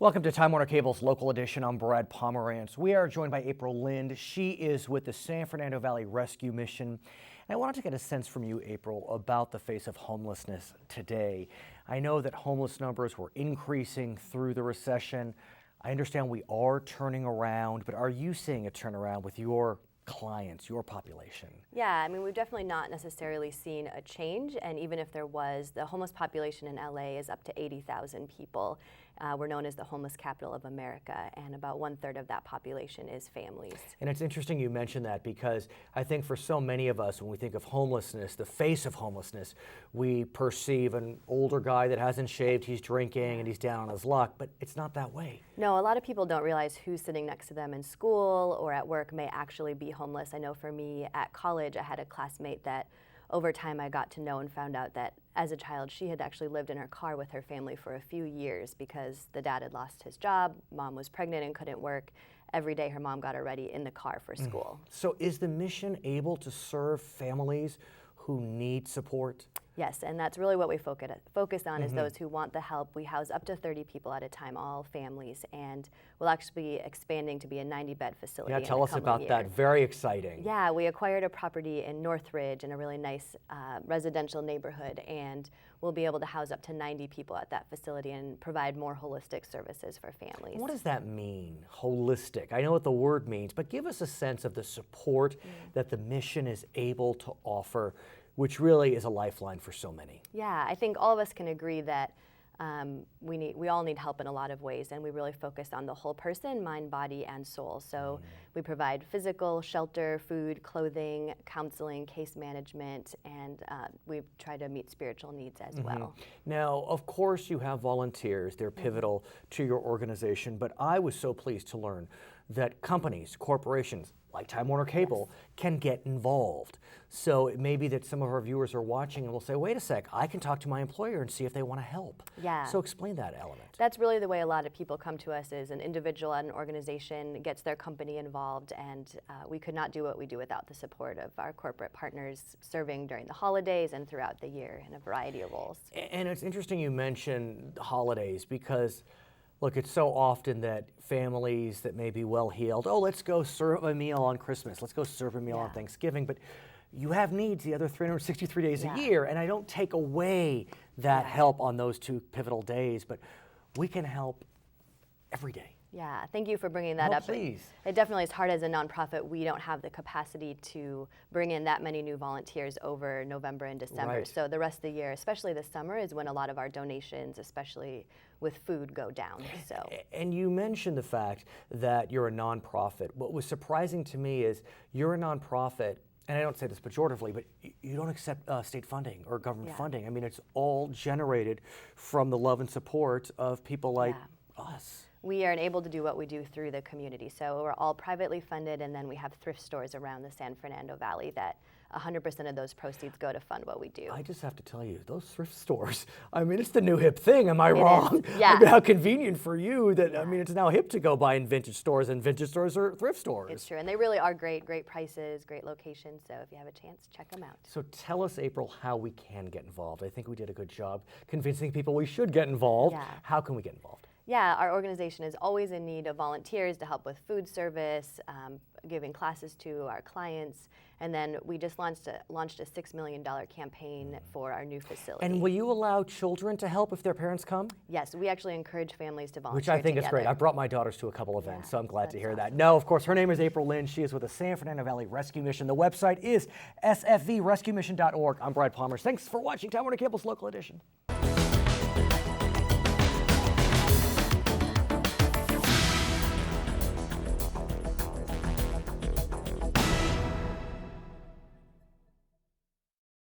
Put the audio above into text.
Welcome to Time Warner Cable's Local Edition. I'm Brad Pomerance. We are joined by April Lindh. She is with the San Fernando Valley Rescue Mission. And I wanted to get a sense from you, April, about the face of homelessness today. I know that homeless numbers were increasing through the recession. I understand we are turning around, but are you seeing a turnaround with your clients, your population? Yeah, I mean, we've definitely not necessarily seen a change, and even if there was, the homeless population in LA is up to 80,000 people. We're known as the homeless capital of America, and about 1/3 of that population is families. And it's interesting you mention that, because I think for so many of us, when we think of homelessness, the face of homelessness, we perceive an older guy that hasn't shaved, he's drinking, and he's down on his luck, but it's not that way. No, a lot of people don't realize who's sitting next to them in school or at work may actually be homeless. I know for me at college, I had a classmate that over time I got to know and found out that as a child she had actually lived in her car with her family for a few years because the dad had lost his job, mom was pregnant and couldn't work. Every day her mom got her ready in the car for school. So is the mission able to serve families who need support? Yes, and that's really what we focus on is those who want the help. We house up to 30 people at a time, all families, and we'll actually be expanding to be a 90-bed facility. Yeah, tell us about that. Very exciting. Yeah, we acquired a property in Northridge in a really nice residential neighborhood, and we'll be able to house up to 90 people at that facility and provide more holistic services for families. What does that mean, holistic? I know what the word means, but give us a sense of the support that the mission is able to offer, which really is a lifeline for so many. Yeah, I think all of us can agree that we all need help in a lot of ways, and we really focus on the whole person, mind, body, and soul. So we provide physical, shelter, food, clothing, counseling, case management, and we try to meet spiritual needs as well. Now, of course, you have volunteers. They're pivotal to your organization, but I was so pleased to learn that companies, corporations, like Time Warner Cable, can get involved. So it may be that some of our viewers are watching and will say, wait a sec, I can talk to my employer and see if they want to help. Yeah. So explain that element. That's really the way a lot of people come to us, is an individual at an organization gets their company involved, and we could not do what we do without the support of our corporate partners serving during the holidays and throughout the year in a variety of roles. And it's interesting you mention holidays, because look, it's so often that families that may be well-heeled, oh, let's go serve a meal on Christmas, let's go serve a meal on Thanksgiving, but you have needs the other 363 days a year, and I don't take away that help on those two pivotal days, but we can help every day. Yeah, thank you for bringing that up. Please. It definitely is hard as a nonprofit. We don't have the capacity to bring in that many new volunteers over November and December. Right. So the rest of the year, especially this summer, is when a lot of our donations, especially with food, go down. So. And you mentioned the fact that you're a nonprofit. What was surprising to me is you're a nonprofit, and I don't say this pejoratively, but you don't accept state funding or government funding. I mean, it's all generated from the love and support of people like us. We are able to do what we do through the community. So we're all privately funded, and then we have thrift stores around the San Fernando Valley that 100% of those proceeds go to fund what we do. I just have to tell you, those thrift stores, I mean, it's the new hip thing, am I wrong? Yeah. I mean, how convenient for you that, I mean, it's now hip to go buy in vintage stores, and vintage stores are thrift stores. It's true, and they really are great prices, great locations, so if you have a chance, check them out. So tell us, April, how we can get involved. I think we did a good job convincing people we should get involved. Yeah. How can we get involved? Yeah, our organization is always in need of volunteers to help with food service, giving classes to our clients, and then we just launched a $6 million campaign for our new facility. And will you allow children to help if their parents come? Yes, we actually encourage families to volunteer Which I think together. is great. I brought my daughters to a couple events, so I'm glad to hear that. No, of course, her name is April Lindh. She is with the San Fernando Valley Rescue Mission. The website is sfvrescuemission.org. I'm Brad Palmer. Thanks for watching Time Warner Cable's Local Edition.